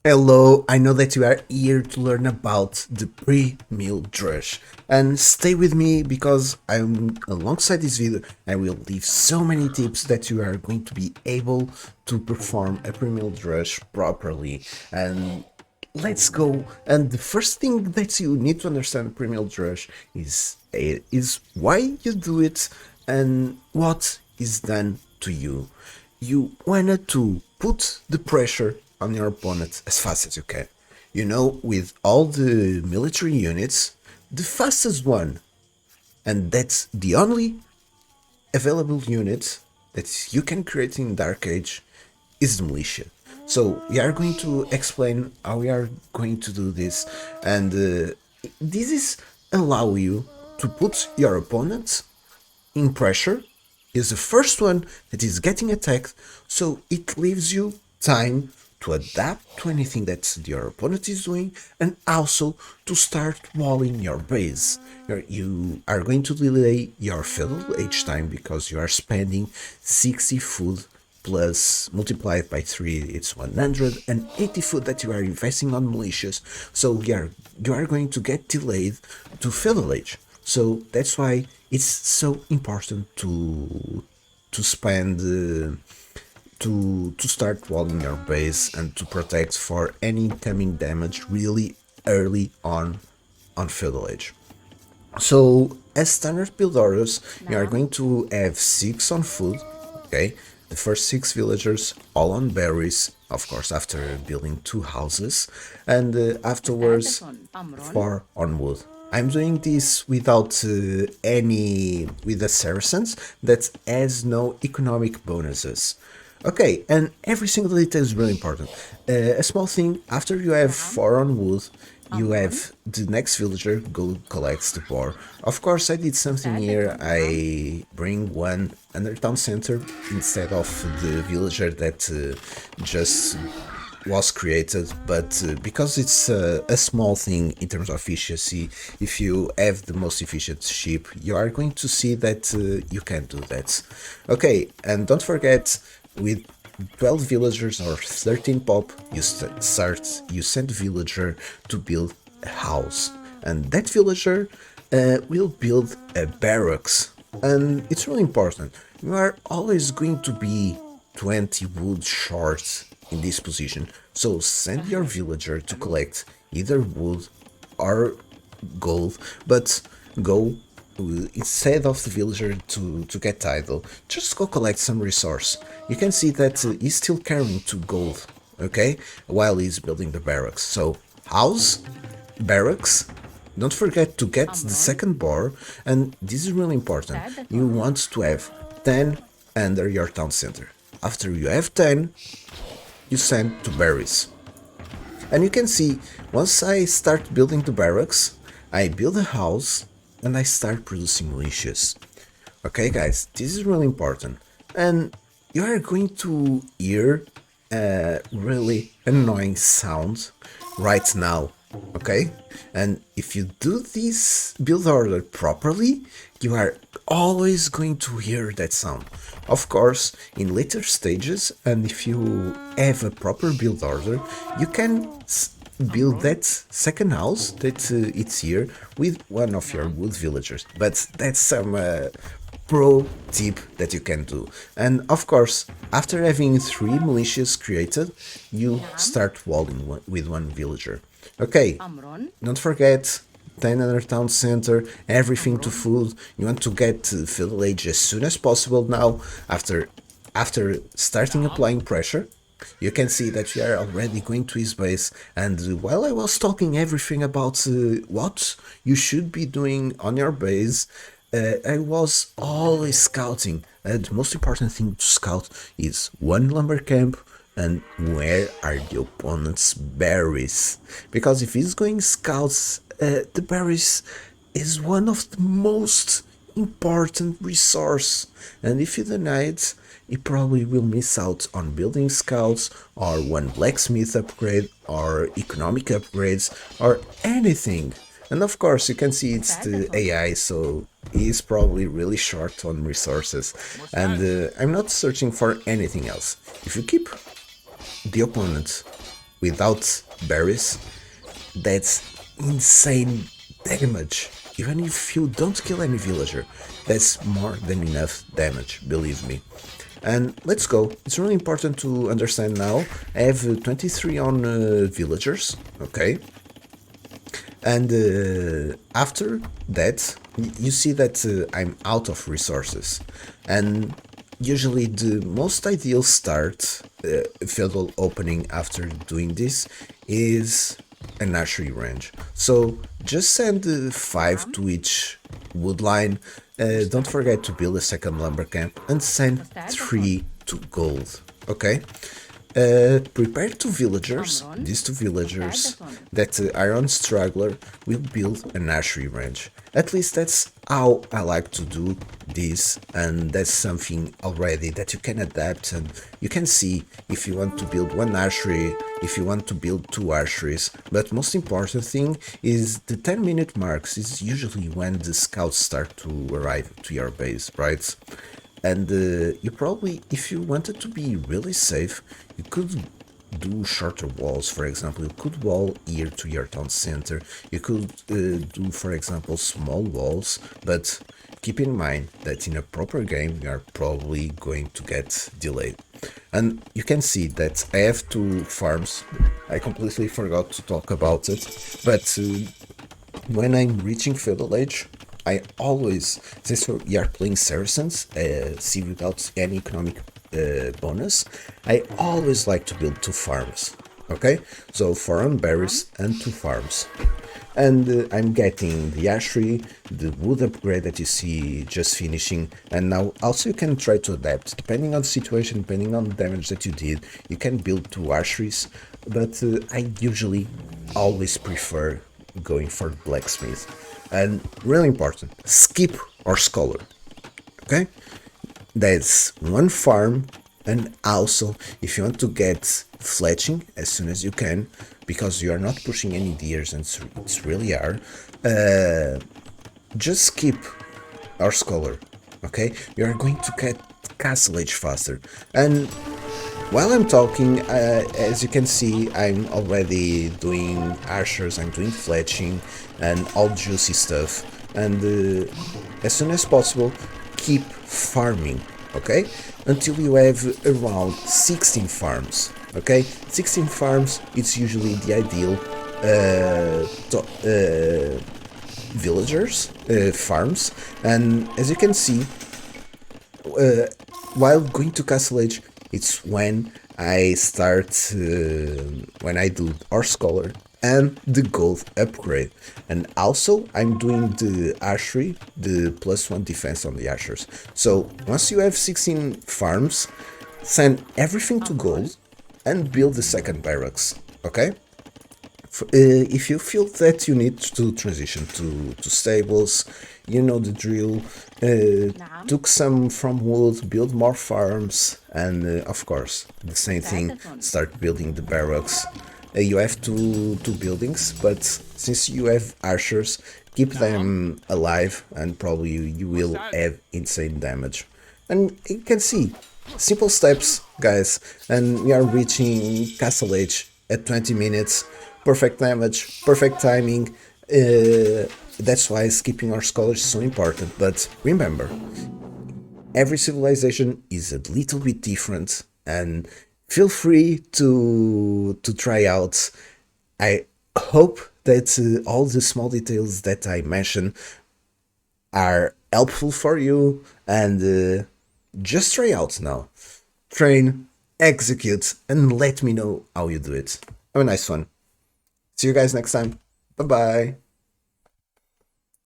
Hello, I know that you are here to learn about the pre-meal drush. And stay with me because I'm alongside this video I will leave so many tips that you are going to be able to perform a pre-meal drush properly. And let's go. And the first thing that you need to understand pre-meal drush is why you do it and what is done to you. You wanted to put the pressure on your opponent as fast as you can. You know, with all the military units, the fastest one, and that's the only available unit that you can create in Dark Age, is the militia. So we are going to explain how we are going to do this, and this is allow you to put your opponent in pressure, is the first one that is getting attacked, so it leaves you time to adapt to anything that your opponent is doing and also to start walling your base. You are going to delay your feudal age time because you are spending 60 food plus multiplied by 3, it's 180 food that you are investing on militias, so you are going to get delayed to feudal age. So that's why it's so important to spend to start walling your base and to protect for any incoming damage really early on feudal age. So as standard build orders, you are going to have 6 on food, okay? The first 6 villagers all on berries, of course after building 2 houses, and afterwards 4 on wood. I'm doing this without any with the Saracens that has no economic bonuses. Okay, and every single detail is really important. A small thing, after you have 4 on wood, you have the next villager go collect the boar. Of course, I did something here. I bring one under town center instead of the villager that just was created, but because it's a small thing in terms of efficiency, if you have the most efficient ship, you are going to see that you can do that. Okay, and don't forget, with 12 villagers or 13 pop, you send villager to build a house, and that villager will build a barracks. And it's really important, you are always going to be 20 wood short in this position, so send your villager to collect either wood or gold, but go instead of the villager to get idle, just go collect some resource. You can see that he's still carrying 2 gold, okay, while he's building the barracks. So house, barracks, don't forget to get the second bar, and this is really important, you want to have 10 under your town center. After you have 10, you send to berries. And you can see, once I start building the barracks, I build a house and I start producing militias. Okay guys, this is really important. And you are going to hear a really annoying sound right now, okay? And if you do this build order properly, you are always going to hear that sound. Of course, in later stages, and if you have a proper build order, you can build that second house that it's here with one of your wood villagers. But that's some pro tip that you can do. And of course, after having 3 militias created, you start walling with 1 villager. Okay, don't forget 10 other town center, everything to food. You want to get to feudal age as soon as possible now. After starting applying pressure, you can see that we are already going to his base, and while I was talking everything about what you should be doing on your base, I was always scouting. The most important thing to scout is 1 lumber camp and where are the opponent's berries. Because if he's going scouts, the berries is one of the most important resource, and if you deny it, you probably will miss out on building scouts or 1 blacksmith upgrade or economic upgrades or anything. And of course you can see it's the AI, so he's probably really short on resources, and I'm not searching for anything else. If you keep the opponent without berries, that's insane damage. Even if you don't kill any villager, that's more than enough damage, believe me. And let's go. It's really important to understand now. I have 23 on villagers, okay? And after that, you see that I'm out of resources. And usually the most ideal start fiddle opening after doing this is an archery range. So just send 5 to each wood line. Don't forget to build a second lumber camp and send 3 to gold. Okay? Prepare 2 villagers. These 2 villagers that Iron Struggler will build an archery range. At least that's how I like to do this, and that's something already that you can adapt, and you can see if you want to build 1 archery, if you want to build 2 archeries. But most important thing is the 10-minute marks is usually when the scouts start to arrive to your base, right? And you probably, if you wanted to be really safe, you could do shorter walls. For example, you could wall here to your town center. You could do, for example, small walls, but keep in mind that in a proper game, you are probably going to get delayed. And you can see that I have 2 farms. I completely forgot to talk about it, but when I'm reaching feudal age, I always, since we are playing Saracens, see without any economic bonus, I always like to build 2 farms. Okay, so 4 on berries and 2 farms. And I'm getting the archery, the wood upgrade that you see just finishing, and now also you can try to adapt, depending on the situation, depending on the damage that you did, you can build 2 archeries, but I usually always prefer going for blacksmith. And really important, skip or scholar, okay? That's 1 farm, and also if you want to get fletching as soon as you can, because you are not pushing any deers and it's really hard, just skip our scholar, okay? You are going to get castle age faster. And while I'm talking, as you can see, I'm already doing archers, I'm doing fletching and all juicy stuff. And as soon as possible, keep farming, okay? Until you have around 16 farms, okay? 16 farms, it's usually the ideal villagers, farms. And as you can see, while going to Castle Age, it's when I start, when I do our scholar and the gold upgrade. And also I'm doing the archery, the +1 defense on the archers. So once you have 16 farms, send everything to gold and build the second barracks, okay? If you feel that you need to transition to stables, you know the drill, took some from wood, build more farms, and of course, the same thing, start building the barracks. You have two buildings, but since you have archers, keep them alive and probably you will have insane damage. And you can see, simple steps, guys, and we are reaching Castle Age at 20 minutes. Perfect damage, perfect timing. That's why skipping our scholars is so important. But remember, every civilization is a little bit different, and feel free to try out. I hope that all the small details that I mentioned are helpful for you, and just try out now. Train, execute, and let me know how you do it. Have a nice one. See you guys next time. Bye bye.